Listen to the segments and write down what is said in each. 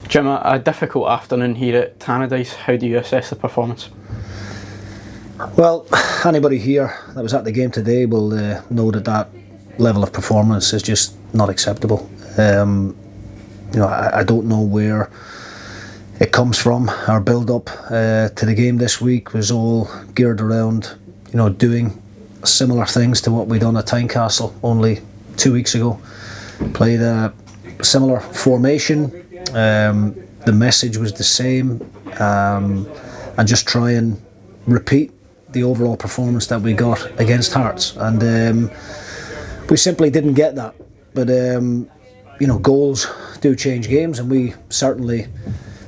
Jim, a difficult afternoon here at Tannadice. How do you assess the performance? Well, anybody here that was at the game today will know that level of performance is just not acceptable. I don't know where it comes from. Our build-up to the game this week was all geared around, doing similar things to what we done at Tynecastle only 2 weeks ago. Played a similar formation. The message was the same, and just try and repeat the overall performance that we got against Hearts, and we simply didn't get that. But goals do change games, and we certainly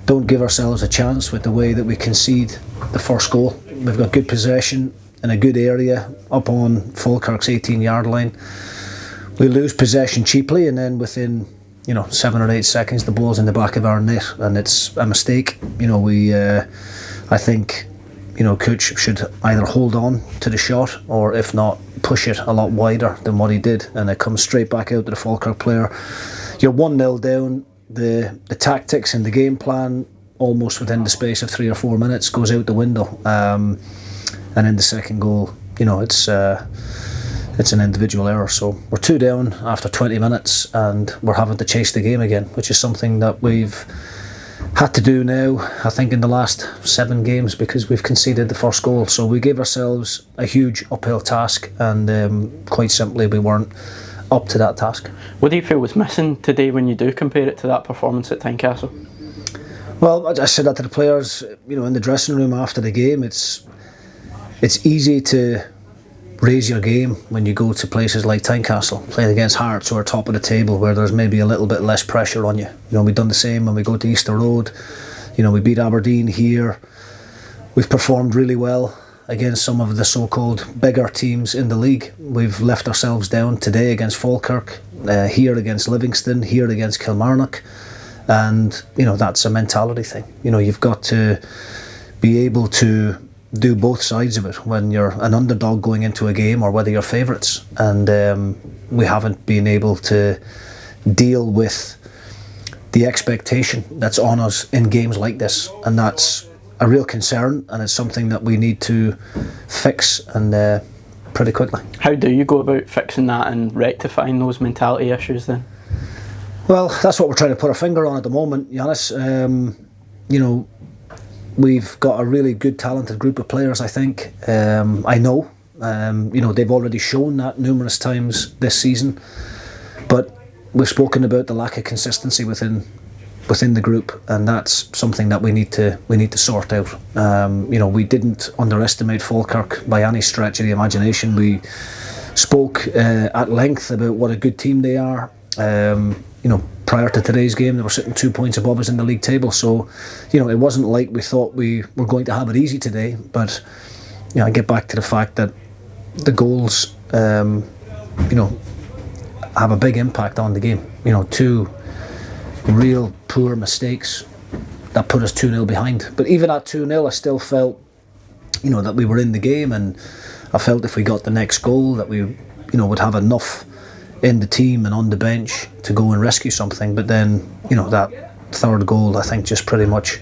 don't give ourselves a chance with the way that we concede the first goal. We've got good possession in a good area up on Falkirk's 18-yard line. We lose possession cheaply, and then within 7 or 8 seconds the ball's in the back of our net, and it's a mistake. I think Cooch should either hold on to the shot, or if not, push it a lot wider than what he did, and it comes straight back out to the Falkirk player. You're 1-0 down. The tactics and the game plan, almost within the space of 3 or 4 minutes, goes out the window. And in the second goal, it's an individual error. So we're 2 down after 20 minutes, and we're having to chase the game again, which is something that we've had to do now, I think, in the last 7 games, because we've conceded the first goal. So we gave ourselves a huge uphill task, and quite simply we weren't up to that task. What do you feel was missing today when you do compare it to that performance at Tynecastle? Well, I said that to the players, in the dressing room after the game. It's easy to raise your game when you go to places like Tynecastle, playing against Hearts, who are top of the table, where there's maybe a little bit less pressure on you. We've done the same when we go to Easter Road. We beat Aberdeen here. We've performed really well against some of the so-called bigger teams in the league. We've left ourselves down today against Falkirk, here against Livingston, here against Kilmarnock, and that's a mentality thing. You've got to be able to do both sides of it when you're an underdog going into a game, or whether you're favourites, and we haven't been able to deal with the expectation that's on us in games like this, and that's a real concern, and it's something that we need to fix, and pretty quickly. How do you go about fixing that and rectifying those mentality issues then? Well, that's what we're trying to put our finger on at the moment, Yanis. We've got a really good, talented group of players, I think. I know. They've already shown that numerous times this season, but we've spoken about the lack of consistency within the group, and that's something that we need to sort out. We didn't underestimate Falkirk by any stretch of the imagination. We spoke at length about what a good team they are. Prior to today's game, they were sitting 2 points above us in the league table. So, it wasn't like we thought we were going to have it easy today. But, I get back to the fact that the goals, have a big impact on the game. 2 real poor mistakes that put us 2-0 behind. But even at 2-0, I still felt, that we were in the game, and I felt if we got the next goal that we, would have enough in the team and on the bench to go and rescue something. But then, that third goal, I think, just pretty much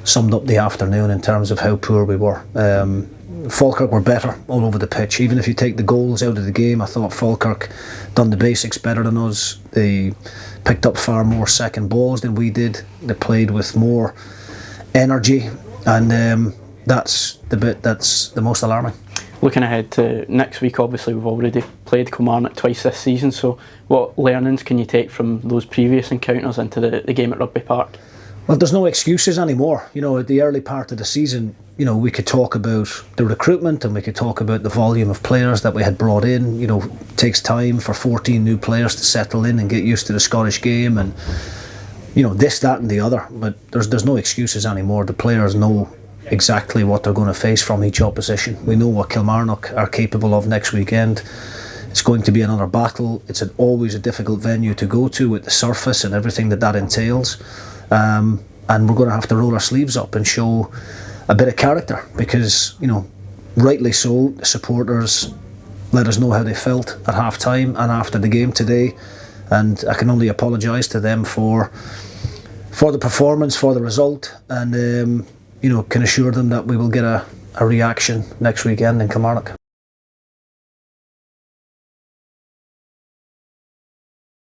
summed up the afternoon in terms of how poor we were. Falkirk were better all over the pitch. Even if you take the goals out of the game, I thought Falkirk done the basics better than us. They picked up far more second balls than we did. They played with more energy, and that's the bit that's the most alarming. Looking ahead to next week, obviously we've already played Kilmarnock twice this season, so what learnings can you take from those previous encounters into the game at Rugby Park? Well, there's no excuses anymore. At the early part of the season, we could talk about the recruitment, and we could talk about the volume of players that we had brought in. It takes time for 14 new players to settle in and get used to the Scottish game, and this, that and the other. But there's no excuses anymore. The players know exactly what they're going to face from each opposition. We know what Kilmarnock are capable of next weekend. It's going to be another battle. It's always a difficult venue to go to, with the surface and everything that entails. And we're going to have to roll our sleeves up and show a bit of character, because, rightly so, the supporters let us know how they felt at half time and after the game today, and I can only apologise to them for for the performance, for the result, and can assure them that we will get a reaction next weekend in Kilmarnock.